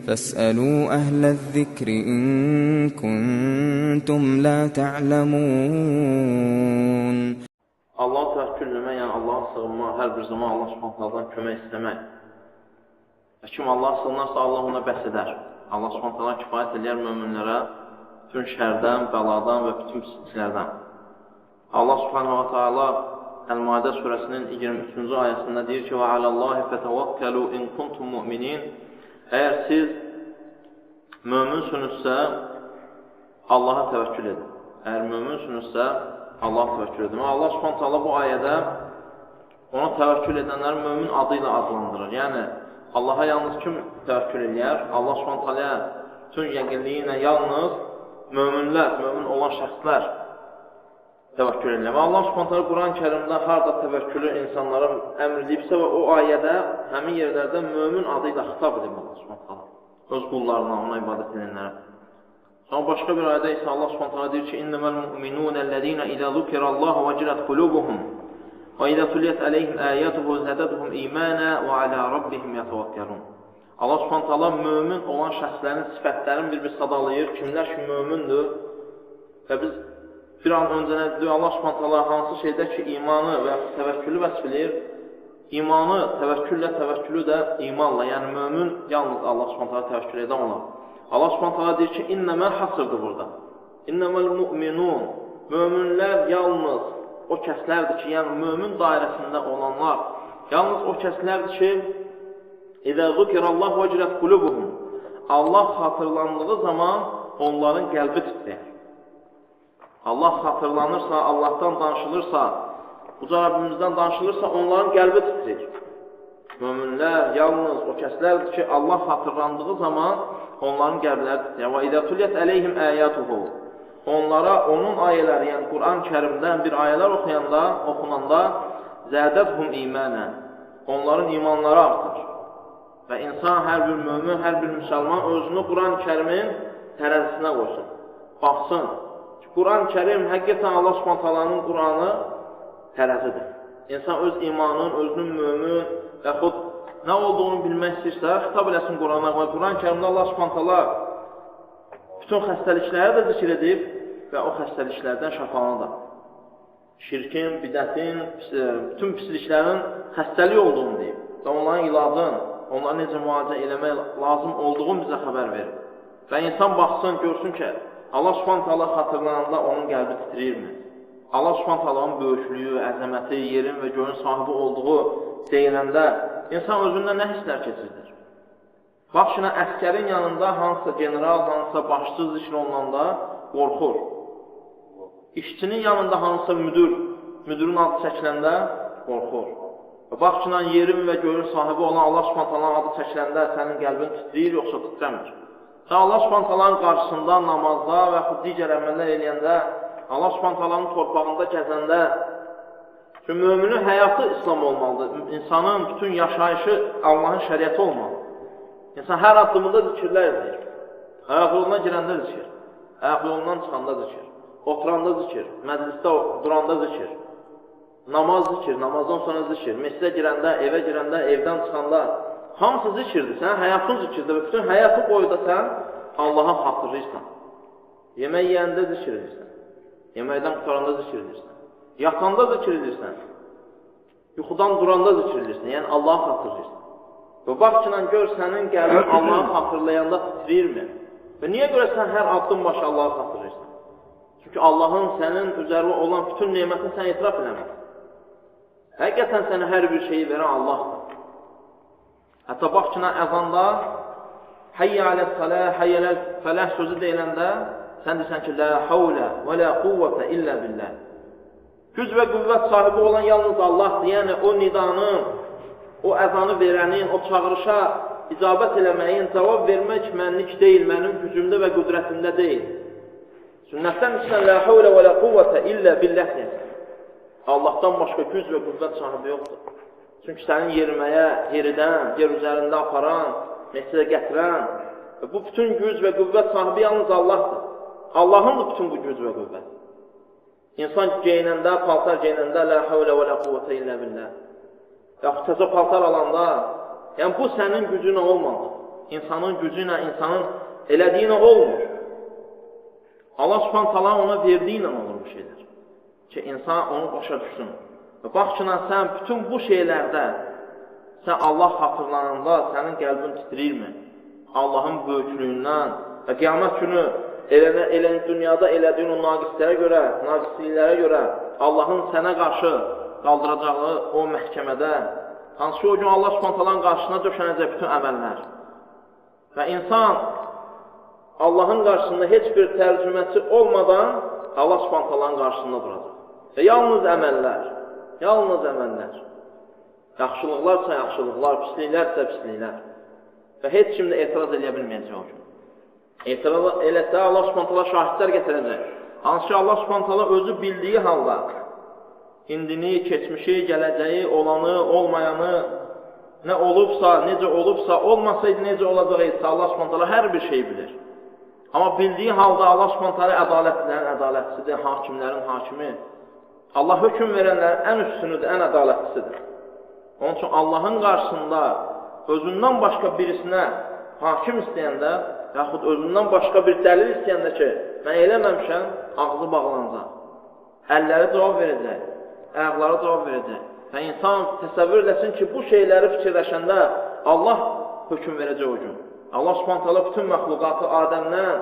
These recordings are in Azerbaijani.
فاسألوا أهل الذكر إن كنتم لا تعلمون. Allah təvəkkül eləmək, yəni Allaha sığınmaq, hər bir zaman Allah Subhanahu kömək istəmək. Kim Allah sığınarsa Allah ona bəs edər. Allah Subhanahu kifayət edər möminlərə bütün şərdən, bəladan və bütün pisliklərdən. Allah Subhanahu Taala Əl-Maidə surəsinin 23-cü ayəsində deyir ki: "Və alallahi fətəvəkkəlu in kuntum mu'minin." Əgər siz möminsünüzsə Allaha təvəkkül edin. Əgər möminsünüzsə Allaha təvəkkül edin. Allah Subhanahu taala bu ayədə ona təvəkkül edənləri mömin adı ilə adlandırır. Yəni Allaha yalnız kim təvəkkül edir? Allah Subhanahu taala bütün yəqinliyi ilə yalnız möminlər, mömin olan şəxslər təvəkkül edir. Və Allah Subhanahu taala Quran-Kərimdə harda təvəkkülü insanlara əmr edibsə və o ayədə həmin yerlərdə mömin adı ilə xitab edir Allah Subhanahu taala öz qullarına, ona ibadət edənlərə. Sonra başqa bir ayədə isə Allah Subhanahu taala deyir ki: "İnnemal mu'minunəllezina izə zukirallahu vecilet qulubuhum və izə tuliyet aleyhim ayatuhu zadatuhum imana və ala rabbihim yetevekkelun." Allah Subhanahu taala mömin olan şəxslərin sifətlərini bir-bir sadalayır. Kimlər ki mömindir? Və biz bir an öncə Allah Subhanahu taala hansı şeydə ki imanı və təvəkkülü vəsf edir? İmanı, təvəkkülü də imanla, yəni mömin yalnız Allah Subhanahu taala təvəkkül edən olar. Allah Subhanahu taala deyir ki: "İnnemə hasırdır burada. İnneməl mu'minun." Möminlər yalnız o kəslərdir ki, yəni mömin dairəsində olanlar, yalnız o kəslərdir ki, "İzə zukirallahu vecilet qulubuhum." Allah xatırlandığı zaman onların qəlbi titrəyir. Allah xatırlanırsa, Allahdan danışılırsa, Uca Rabbimizdən danışılırsa, onların qəlbi titrəyir. Möminlər yalnız o kəslərdir ki, Allah xatırlandığı zaman onların qəlbləri titrəyir. Və izə tuliyet aleyhim ayatuhu. Onlara onun ayələri, yəni Quran-Kərimdən bir ayələr oxunanda zədəthum imanə. Onların imanları artır. Və insan, hər bir mömin, hər bir müsəlman özünü Quran-Kərimin tərəzisinə qoysun. Baxsın. Quran-Kərim həqiqətən Allah Subhanahu Quranı tərəzidir. İnsan öz imanın, özünün mömin və xud nə olduğunu bilmək istəyirsə, xitab eləsin Qurana və Quran-Kərimdə Allah Subhanahu bütün xəstəlikləri də zikr edib və o xəstəliklərdən şəfanı da. Şirkin, bidətin, bütün pisliklərin xəstəlik olduğunu deyib və onların ilacın, onları necə müalicə eləmək lazım olduğunu bizə xəbər verir. Və insan baxsın, görsün ki, Allah Subhanahu xatırlananda onun qəlbi titriyirmi? Allah Subhanahu böyüklüyü, əzəməti, yerin və göyün sahibi olduğu deyiləndə insan özündə nə hisslər keçirdir? Bax, şuna əskərin yanında hansısa general, hansısa başçı zikr olunanda qorxur. İşçinin yanında hansısa müdürün adı çəkiləndə qorxur. Bax, şuna yerin və göyün sahibi olan Allah Subhanahu adı çəkiləndə sənin qəlbin titriyir, yoxsa titrəmir. Sən Allah Subhanahu qarşısında, namazda və yaxud digər əməllər eləyəndə, Allah Subhanahu torpağında gəzəndə, çünki müminin həyatı İslam olmalıdır. İnsanın bütün yaşayışı Allahın şəriəti olmalı. İnsan hər addımında zikirlər edir. Ayaq yoluna girəndə zikir, ayaq yolundan çıxanda zikir, oturanda zikir, məclisdə duranda zikir, namaz zikir, namazdan sonra zikir, məscidə girəndə, evə girəndə, evdən çıxanda, hamısı zikirdir. Sən həyatın zikirdir və bütün həyatı boyda sən Allah'a xatırlayırsan. Yemək yeyəndə zikir edirsən, yeməkdən qutaranda zikir edirsən, yatanda zikir edirsən, yuxudan duranda zikir edirsən, yəni Allah'a xatırlayırsan. Və baxçınan gör sənin qəlbin Allah'ı xatırlayanda titriyirmi? Və niyə görə sən hər addım başı Allah'ı xatırlayırsan? Çünki Allah'ın sənin üzərində olan bütün neymətini sən etiraf eləmək. Həqiqətən sənə hər bir şeyi verən Allah'dır. Hətta baxçınan əzanda Hayyə aləs-salə, hayyə aləl-fələh sözü deyiləndə sən deyirsən ki, la havlə və la quvvətə illə billah. Güc və qüvvət sahibi olan yalnız Allah'dır. Yəni o nidanın, o əzanı verənin, o çağırışa icabət eləməyin, cavab vermək mənlik deyil, mənim gücümdə və qüdrətimdə deyil. Sünnətdən istən la havlə və la quvvətə illə billah deyəsən. Allah'tan başqa güc və qüvvət sahibi yoxdur. Çünki sənin yeriməyə, yeridən, yer üzərində aparan, məsələ gətirən, bu bütün güc və qüvvət sahibi yalnız Allah'dır. Allah'ındır bütün bu güc və qüvvət. İnsan geyinəndə, paltar geyinəndə, la havlə və la quvvətə illə billah. Yaxud təzə paltar alanda, yəni bu sənin gücünə olmadı. İnsanın gücü ilə, insanın elədiyi ilə olmur. Allah Subhanahu taala ona verdiyi ilə olur bu şeylər. Ki, insan onu başa düşsün. Və bax ki, sən bütün bu şeylərdə, sən Allah xatırlananda sənin qəlbin titriyirmi? Allahın böyüklüyündən və qiyamət günü dünyada elədiyin o naqisliklərə görə Allahın sənə qarşı qaldıracağı o məhkəmədə, hansı ki, o gün Allah Subhanahu qarşısına döşənəcək bütün əməllər. Və insan Allahın qarşısında heç bir tərcüməçi olmadan Allah Subhanahu qarşısında duracaq. Və yalnız əməllər. Yaxşılıqlarsa yaxşılıqlar, pisliklərsə pisliklər. Və heç kim də etiraz edə bilməyəcək o gün. Etiraz eləsə Allah Subhanahu şahidlər gətirəcək. Hansı ki, Allah Subhanahu özü bildiyi halda indini, keçmişi, gələcəyi, olanı, olmayanı, nə olubsa, necə olubsa, olmasaydı necə olacaqsa Allah Subhanahu hər bir şey bilir. Amma bildiyi halda Allah Subhanahu ədalətlilərin ədalətçisidir, hakimlərin hakimi. Allah hökm verənlərin ən üstünüdür, ən ədalətlisidir. Onun üçün Allahın qarşısında özündən başqa birisinə hakim istəyəndə, yaxud özündən başqa bir dəlil istəyəndə ki, mən eləməmişəm, ağzı bağlanacaq. Əlləri cavab verəcək, ayaqları cavab verəcək. Və insan təsəvvür eləsin ki, bu şeyləri fikirləşəndə Allah hökm verəcək o gün. Allah Subhanahu bütün məxluqatı Adəmdən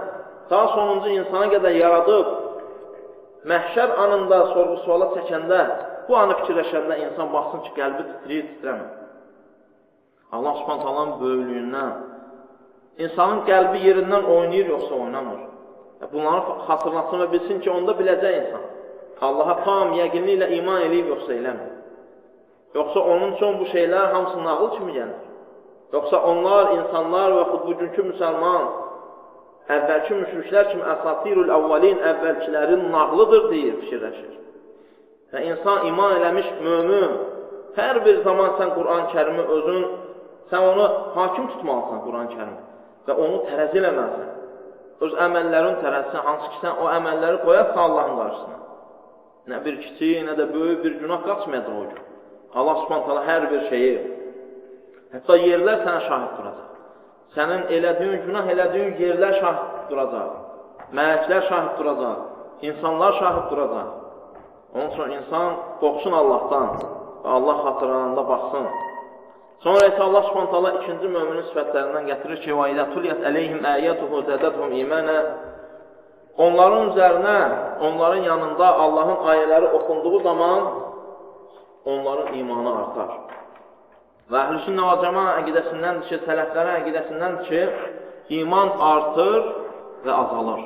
daha sonuncu insana qədər yaradıb, məhşər anında sorğu-suala çəkəndə, bu anı fikirləşəndə insan baxsın ki, qəlbi titrəyir. Allah Subhanahu böyüklüyündən insanın qəlbi yerindən oynayır, yoxsa oynamır. Bunları xatırlatsın və bilsin ki, onda biləcək insan. Allaha tam yəqinliklə iman eləyib, yoxsa eləmir. Yoxsa onun üçün bu şeylər hamısı nağıl kimi gəlir. Yoxsa onlar, insanlar və xud bugünkü müsəlman, əvvəlki müşriklər kimi əsatirul əvvəlin, əvvəlkilərin nağlıdır deyir, fikirləşir. Və insan iman eləmiş mömin, hər bir zaman sən Quran-ı Kərimi özün, sən onu hakim tutmalısan Quran-ı Kərimi və onu tərəzi eləməlisən. Öz əməllərin tərəzisən, hansı ki sən o əməlləri qoyarsan Allahın qarşısına. Nə bir kiçik, nə də böyük bir günah qaçmayacaq o gün. Allah Subhanahu hər bir şeyi, hətta yerlər sənə şahid duracaq. Sənin elədiyin, günah elədiyin yerlər şahid duracaq. Mələklər şahid duracaq. İnsanlar şahid duracaq. Onun üçün insan qorxsun Allahdan və Allah xatırlananda baxsın. Sonra isə Allah Subhanahu ikinci möminin sifətlərindən gətirir ki, وَاِذَا تُلِيَتْ عَلَيْهِمْ آيَاتُهُ زَادَتْهُمْ إِيمَانًا Onların üzərinə, onların yanında Allahın ayələri oxunduğu zaman onların imanı artar. Və Əhl-i-Sünnə və Cəmaə əqidəsindəndir ki, sələflərin əqidəsindəndir ki, iman artır və azalır.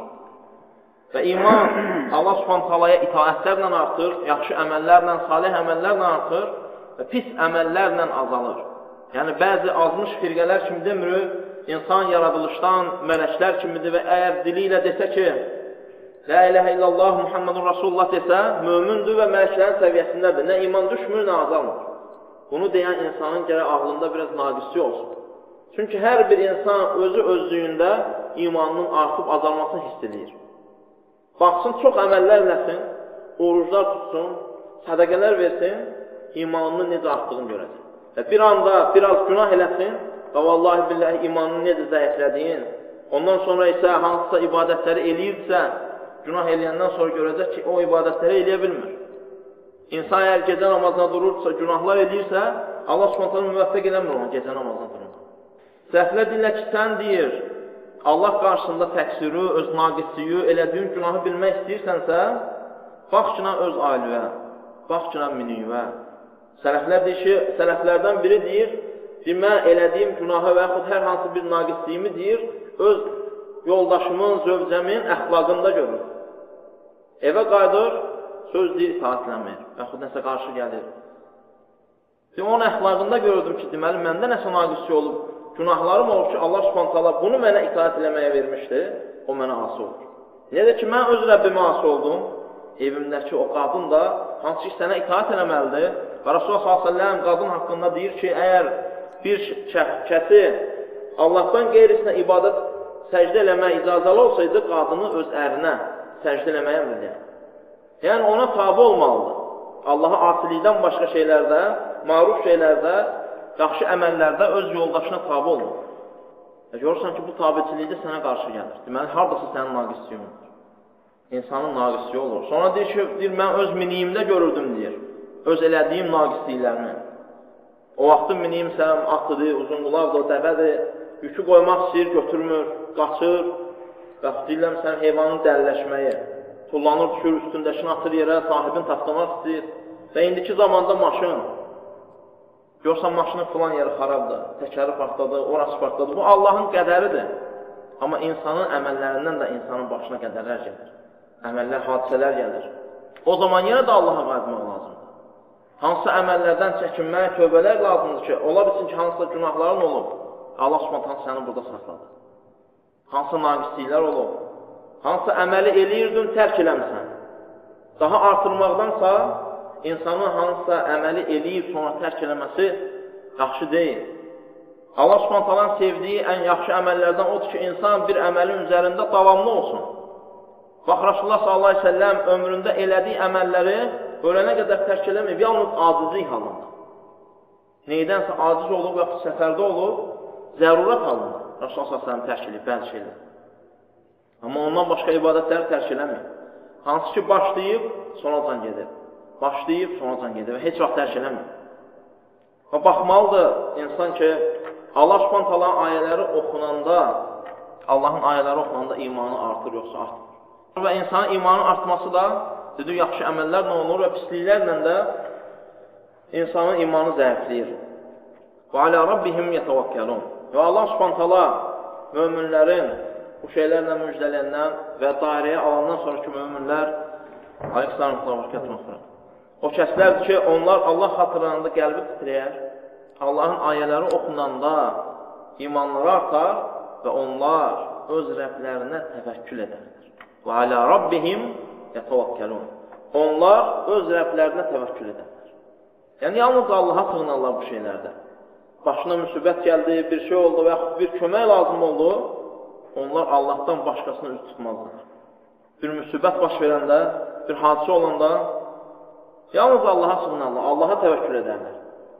Və iman Allah Subhanahu itaətlərlə artır, yaxşı əməllərlə, salih əməllərlə artır və pis əməllərlə azalır. Yəni, bəzi azmış firqələr kimi demirik, insan yaradılışdan mələklər kimidir və əgər dili ilə desə ki, La iləhə illallah Muhammedun Rasulullah desə, mömündür və mələklərin səviyyəsindədir. Nə iman düşmür, nə azalmır. Bunu deyən insanın gərək ağlında biraz naqislik olsun. Çünki hər bir insan özü özlüyündə imanının artıb azalmasını hiss edir. Baxsın, çox əməllər eləsin, oruclar tutsun, sədəqələr versin, imanının necə artdığını görəcək. Və bir anda biraz günah eləsin və vallahi billahi imanını necə zəiflədiyin, ondan sonra isə hansısa ibadətləri eləyirsə, günah eləyəndən sonra görəcək ki, o ibadətləri eləyə bilmir. İnsan əgər gecə namazına durursa, günahlar eləyirsə, Allah Subhanahu müvəffəq eləmir onu gecə namazına durursa. Səhvlər dinlə ki, sən deyir, Allah qarşısında təqsiri, öz naqisliyi, elədiyin günahı bilmək istəyirsənsə, bax ki, öz ailüvə, bax ki, miniyvə. Sələflər deyir ki, sələflərdən biri deyir, mən elədiyim günahı və yaxud hər hansı bir naqisliyimi deyir, öz yoldaşımın, zövcəmin əxlaqında görür. Evə qayıdır, söz deyir, itaətlənmir, yaxud nəsə qarşı gəlir. Onun əxlaqında gördüm ki, deməli, məndə nəsə naqisli olub, günahlarım olur ki, Allah Subhanahu bunu mənə itaət eləməyə vermişdi, o mənə asi olur. Necə ki, mən öz Rəbbimə asi oldum, evimdəki o qadın da, hansı ki, sənə itaət eləməlidir və Rasulullah s.ə.v qadın haqqında deyir ki, əgər bir kəsi Allahdan qeyrisinə ibadət səcdə eləməyə icazəli olsaydı, qadını öz ərinə səcdə eləməyə əmrləyər. Yəni, ona tabi olmalıdır. Allaha asilikdən başqa şeylərdə, maruf şeylərdə, yaxşı əməllərdə öz yoldaşına tabi olmalıdır. Görürsən ki, bu tabiçilikdə sənə qarşı gəlir. Deməli, haradasa sənin naqisliyin olur. İnsanın naqisliyi olur. Sonra deyir ki, mən öz miniyimdə görürdüm, deyir. Öz elədiyim naqisliklərini. O vaxtın miniyimsəm, atıdır, uzun qulaqdır, dəvədir, yükü qoymaq istəyir, götürmür, qaçır. Və deyirəm, sən heyvanın dəliləşməyi, tullanır, düşür, üstündəşini atır yerə, sahibini tapdamaq istəyir. Və indiki zamanda maşın, görsən maşının filan yeri xarabdır, təkəri partladı, orası partladı. Bu Allahın qədəridir. Amma insanın əməllərindən də insanın başına qədərlər gəlir. Əməllər, hadisələr gəlir. O zaman yenə də Allaha qayıtmaq lazımdır. Hansı əməllərdən çəkinmək, tövbələr lazımdır ki, ola bilsin ki, hansısa günahların olub, Allah Subhanahu səni burada saxladı. Hansı naqisliklər olub, hansı əməli eləyirdin, tərk eləmirsən. Daha artırmaqdansa, insanın hansısa əməli eləyib, sonra tərk eləməsi yaxşı deyil. Allah Subhanahu sevdiyi ən yaxşı əməllərdən odur ki, insan bir əməlin üzərində davamlı olsun. Bax, Rasulullah sallallahu aleyhi ve sellem ömründə elədiyi əməlləri ölənə qədər tərk eləməyib, yalnız acizlik halında. Neydənsə aciz olub, yaxud səfərdə olub, zərurət halında. Rasulullah sallallahu aleyhi ve sellem tərk eləyib, bəzi şeylər. Amma ondan başqa ibadətləri tərk eləməyib. Hansı ki, başlayıb, sonacan gedib. Başlayıb, sonacan gedib və heç vaxt tərk eləməyib. Və baxmalıdır insan ki, Allah Subhanahu ayələri oxunanda, Allahın ayələri oxunanda imanı artır, yoxsa artır. Və insanın imanın artması da, dedik, yaxşı əməllərlə olur və pisliklərlə də insanın imanı zəifləyir. Və alə rabbihim yetəvəkkəlun. Və Allah Subhanahu möminlərin bu şeylərlə müjdələndən və dairəyə alandan sonraki möminlər o kəslərdir ki, onlar Allah xatırlananda qəlbi titrəyər, Allahın ayələri oxunanda imanları artar və onlar öz Rəblərinə təvəkkül edərlər. Və alə rabbihim yetəvəkkəlun. Onlar öz Rəblərinə təvəkkül edərlər. Yəni, yalnız Allaha sığınarlar bu şeylərdə. Başına müsibət gəldi, bir şey oldu və yaxud bir kömək lazım oldu, onlar Allahdan başqasına üz tutmazlar. Bir müsibət baş verəndə, bir hadisə olanda, yalnız Allaha sığınarlar, Allaha təvəkkül edərlər.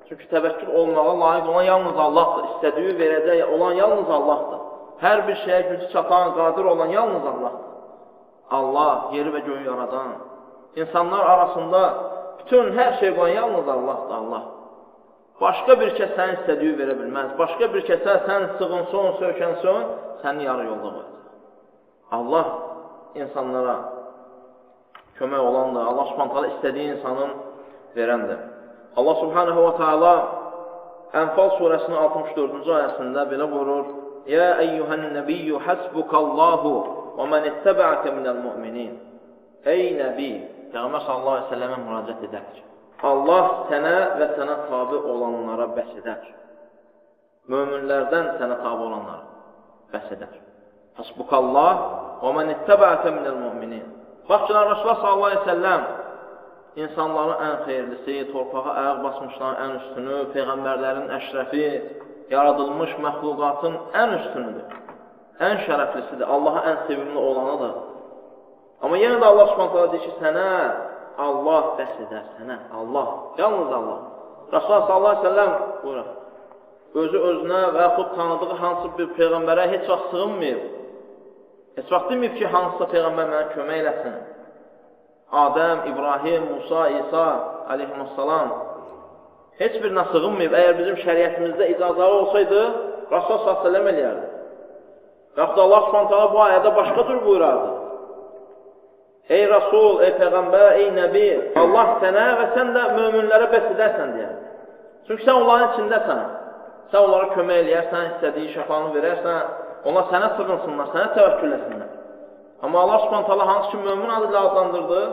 Çünki təvəkkül olmağa layiq olan yalnız Allahdır, istədiyi verəcək olan yalnız Allahdır. Hər bir şeyə gücü çatan, qadir olan yalnız Allahdır. Allah, yeri və göyü yaradan, insanlar arasında bütün hər şey qoyan yalnız Allahdır, Allah. Başqa bir kəs sənin istədiyi verə bilməz. Başqa bir kəsə sən sığınson, söykənson, səni yarı yolda qoyacaq. Allah insanlara kömək olandır. Allah Subhanahu istədiyi insanın verəndir. Allah Subhanahu wa ta'ala Ənfal surəsinin 64-cü ayəsində belə buyurur: "Ya eyyuhan nabiyyu hasbukallahu və men itteba'aka minel mu'minin." Ey Nəbi, Peyğəmbər sallallahu əleyhi və səlləmə müraciət edər ki, Allah sənə və sənə tabi olanlara bəs edər. Möminlərdən sənə tabi olanlara bəs edər. Hasbukallah və men itteba'aka minel mu'minin. Bax ki, Rasulullah sallallahu əleyhi və səlləm insanların ən xeyirlisi, torpağa ayaq basmışların ən üstünü, peyğəmbərlərin əşrəfi, yaradılmış məxluqatın ən üstünüdür. Ən şərəflisidir, Allaha ən sevimli olanıdır. Amma yenə də Allah Subhanahu deyir ki, sənə Allah bəs edər, sənə Allah, yalnız Allah. Rasulullah sallallahu əleyhi və səlləm buyurur, özü özünə və yaxud tanıdığı hansı bir peyğəmbərə heç vaxt sığınmayıb. Heç vaxt deməyib ki, hansısa peyğəmbər mənə kömək eləsin. Adəm, İbrahim, Musa, İsa aleyhissalam heç birinə sığınmayıb. Əgər bizim şəriətimizdə icazələri olsaydı, Rasulullah sallallahu əleyhi və səlləm eləyərdi. Yaxud Allah Subhanahu bu ayədə başqa cür buyurardı. Ey Rasul, ey Peyğəmbər, ey Nəbi, Allah sənə və sən də möminlərə bəs edərsən deyər. Çünki sən onların içindəsən. Sən onlara kömək eləyərsən, istədiyi şəfanı verərsən, onlar sənə sığınsınlar, sənə təvəkkül etsinlər. Amma Allah Subhanahu hansı ki mömin adı ilə adlandırdı?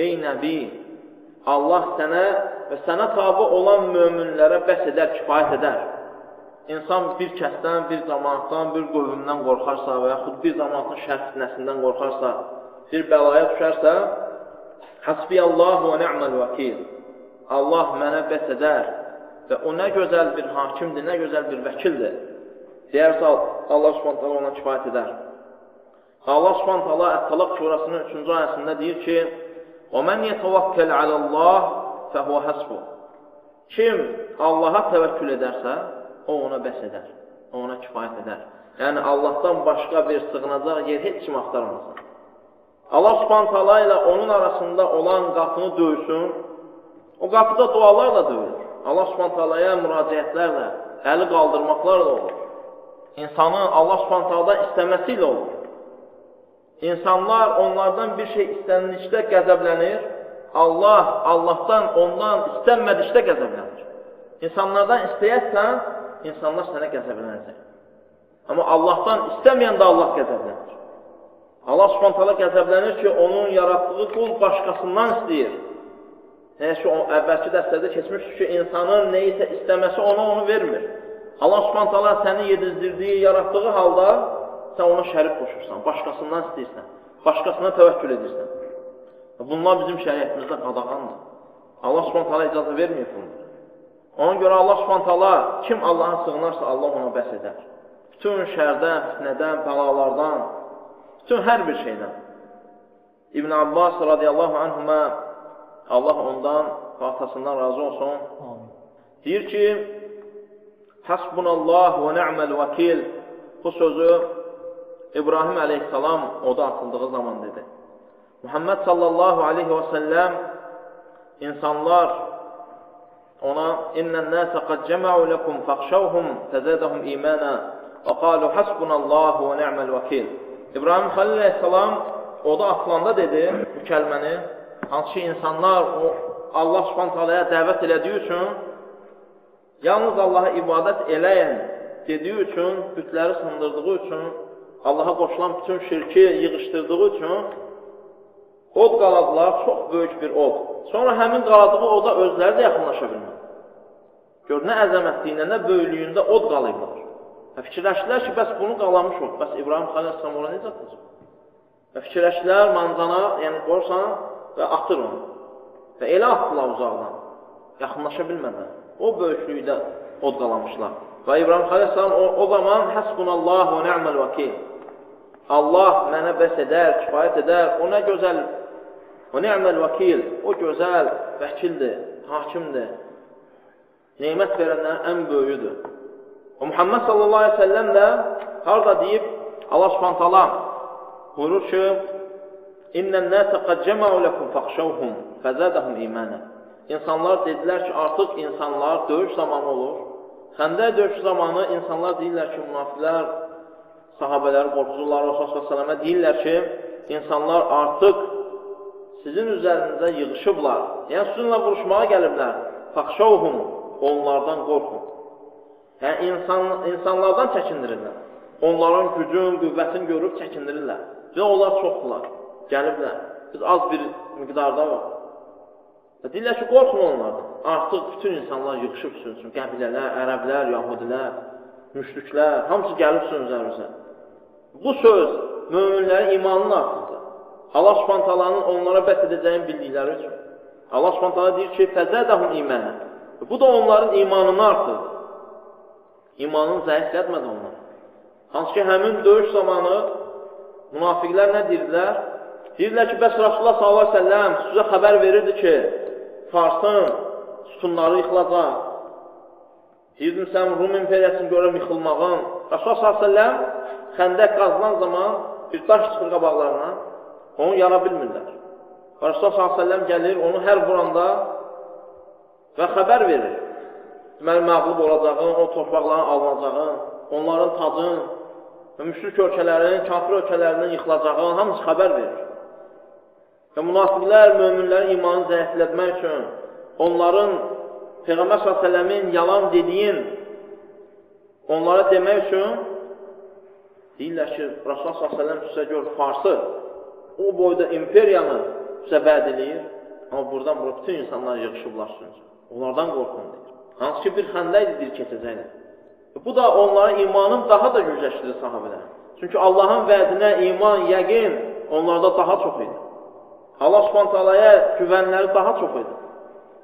Ey Nəbi, Allah sənə və sənə tabi olan möminlərə bəs edər, kifayət edər. İnsan bir kəsdən, bir cəmaatdan, bir qövmdən qorxarsa və yaxud bir cəmaatın şər fitnəsindən qorxarsa, bir bəlaya düşərsə, Hasbiyallahu və ni'məl vəkil. Allah mənə bəs edər və o nə gözəl bir hakimdir, nə gözəl bir vəkildir. Deyərsə, Allah Subhanahu ona kifayət edər. Allah Subhanahu Ət-Talaq surəsinin 3-cü ayəsində deyir ki, وَمَنْ يَتَوَكَّلْ عَلَى اللّٰهِ فَهُوَ حَسْبُهُ. Kim Allaha təvəkkül edərsə, o ona bəs edər, o ona kifayət edər. Yəni, Allahdan başqa bir sığınacaq yer heç kim axtarmasın. Allah Subhanahu taala ilə onun arasında olan qapını döysün. O qapıda dualarla döyülür. Allah Subhanahu taalaya müraciətlərlə, əli qaldırmaqlarla olur. İnsanın Allah Subhanahu taaladan istəməsi ilə olur. İnsanlar onlardan bir şey istənilişdə qəzəblənir. Allah, Allahdan ondan istənmədikdə qəzəblənir. İnsanlardan istəyərsən, insanlar sənə qəzəblənəcək. Amma Allahdan istəməyəndə Allah qəzəblənir. Allah Subhanahu taala qəzəblənir ki, onun yaratdığı qul başqasından istəyir. Yəni ki, əvvəlki dərslərdə keçmişdir ki, insanın nəyisə istəməsi ona onu vermir. Allah Subhanahu taala səni yedizdirdiyi, yaratdığı halda sən ona şərik qoşursan, başqasından istəyirsən, başqasına təvəkkül edirsən. Bunlar bizim şəriətimizdə qadağandır. Allah Subhanahu taala icazə vermir bunları. Ona görə Allah Subhanahu taala kim Allah'a sığınarsa Allah ona bəs edər. Bütün şərdən, fitnədən, bəlalardan, bütün hər bir şeydən. İbn Abbas radiyallahu anhuma Allah ondan və atasından razı olsun. Deyir ki, Hasbunallah və ni'məl vəkil. Bu sözü İbrahim aleyhissalam oda atıldığı zaman dedi. Muhammed sallallahu aleyhi və səlləm insanlar ona İnnən nəsə qad cəmə'u ləkum fəxşəvhum təzədəhum imana və qalu hasbunallah və ni'məl vəkil. İbrahim Xəlil aleyhissalam oda atılanda dedi bu kəlməni. Hansı ki, insanlar Allah Subhanahu taalaya dəvət elədiyi üçün, yalnız Allaha ibadət eləyən dediyi üçün, bütləri sındırdığı üçün, Allaha qoşulan bütün şirki yığışdırdığı üçün od qaladılar, çox böyük bir od. Sonra həmin qaladığı oda özləri də yaxınlaşa bilmir. Gör, nə əzəmətliyində, nə böyülüyündə od qalayıblar. Fikirləşdilər ki, bəs bunu qalamış ol. Bəs İbrahim Xəlil Əsəlam ona necə atacaq? Fikirləşdilər manzana, yəni qorsan və atır onu. Və elə atdılar uzaqdan, yaxınlaşa bilmədən. O böyüklükdə od qalamışlar. Və İbrahim Xəlil Əsəlam o zaman Həsbunallah və ni'məl vəkil. Allah mənə bəs edər, kifayət edər, o nə gözəl, və ni'məl vəkil, o gözəl vəkildir, hakimdir, neymət verənlərin ən böyüdür. O Muhammed sallallahu aleyhi ve sellem də harada deyib, Allah Subhanahu taala buyurur ki, İnnən nəsə qad cəmə'u ləkum fəxşəvhum fəzədəhum imanə. İnsanlar dedilər ki, artıq insanlar döyüş zamanı olur. Xəndək döyüş zamanı insanlar deyirlər ki, münafiqlər, sahabələri qorxucular, Rasulullah s.ə.və deyirlər ki, insanlar artıq sizin üzərinizə yığışıblar. Yəni, sizinlə vuruşmağa gəliblər. Fəxşəvhum, onlardan qorxun. Yəni, insanlardan çəkindirirlər. Onların gücün, qüvvətini görüb çəkindirirlər. Və onlar çoxdular. Gəliblər. Biz az bir miqdarda var. Deyirlər ki, qorxun onlardan. Artıq bütün insanlar yığışıb sünsün. Qəbilələr, ərəblər, yahudilər, müşriklər, hamısı gəlib sünüzərimizə. Bu söz möminlərin imanını artırdı. Allah Subhanahu taalanın onlara bəs edəcəyini bildikləri üçün. Allah Subhanahu taala deyir ki, fəzədəhum imanə. Bu da onların imanını artırdı. İmanını zəiflətmədi onlar. Hansı ki, həmin döyüş zamanı münafiqlər nə deyirlər? Deyirlər ki, bəs Rasulullah s.ə.v sizə xəbər verirdi ki, Farsın sütunları yıxılacaq. Deyirdim, sən Rum imperiyasını görüb yıxılmağın. Rasulullah s.ə.v xəndək qazılan zaman bir daş çıxır qabaqlarına, onu yara bilmirlər. Rasulullah s.ə.v gəlir, onu hər vuranda və xəbər verir. Deməli, məğlub olacağın, o torpaqların alınacağın, onların tacın, müşrik ölkələrin, kafir ölkələrinin yıxılacağın, hamısı xəbər verir. Və münafiqlər, möminlərin imanını zəiflətmək üçün, onların Peyğəmbər s.ə.v-in yalan dediyin onlara demək üçün deyirlər ki, Rasulullah s.ə.v sizə gör, Farsı o boyda imperiyanı sizə vəd edir, amma buradan bütün insanlar yığışıblar sünəcək. Onlardan qorxun deyir. Hansı ki, bir xəndəkdir, dil keçəcəklər. Bu da onların imanını daha da gücləşdirir sahabələr. Çünki Allahın vədinə iman, yəqin onlarda daha çox idi. Allah Subhanahu taalaya güvənləri daha çox idi.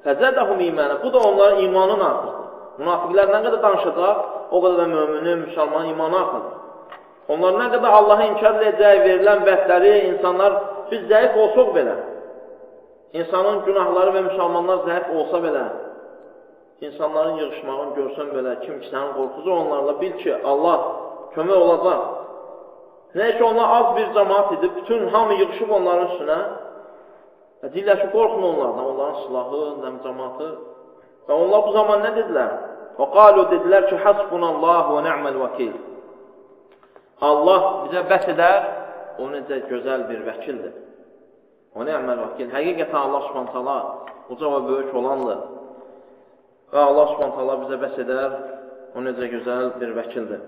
Fəzədəhum imanə. Bu da onların imanını artırdı. Münafiqlər nə qədər danışacaq, o qədər də möminin, müsəlmanın imanı artırdı. Onlar nə qədər Allah'a inkar edəcək, verilən vədləri, insanlar, biz zəif olsaq belə, insanın günahları və müsəlmanlar zəif olsa belə, insanların yığışmağını görsən belə, kim ki sənin qorxucu onlarla bil ki, Allah kömək olacaq. Nə ki, onlar az bir cəmaat edib, bütün hamı yığışıb onların üstünə. Deyirlər ki, qorxun onlardan, onların silahı, cəmaatı. Və onlar bu zaman nə dedilər? Və qalu dedilər ki, hasbunallah və ni'məl vəkil. Allah bizə bəs edər, o necə gözəl bir vəkildir. O ni'məl vəkil. Həqiqətən Allah Subhanahu taala uca və böyük olandır. Və Allah Subhanahu taala bizə bəs edər, o necə gözəl bir vəkildir.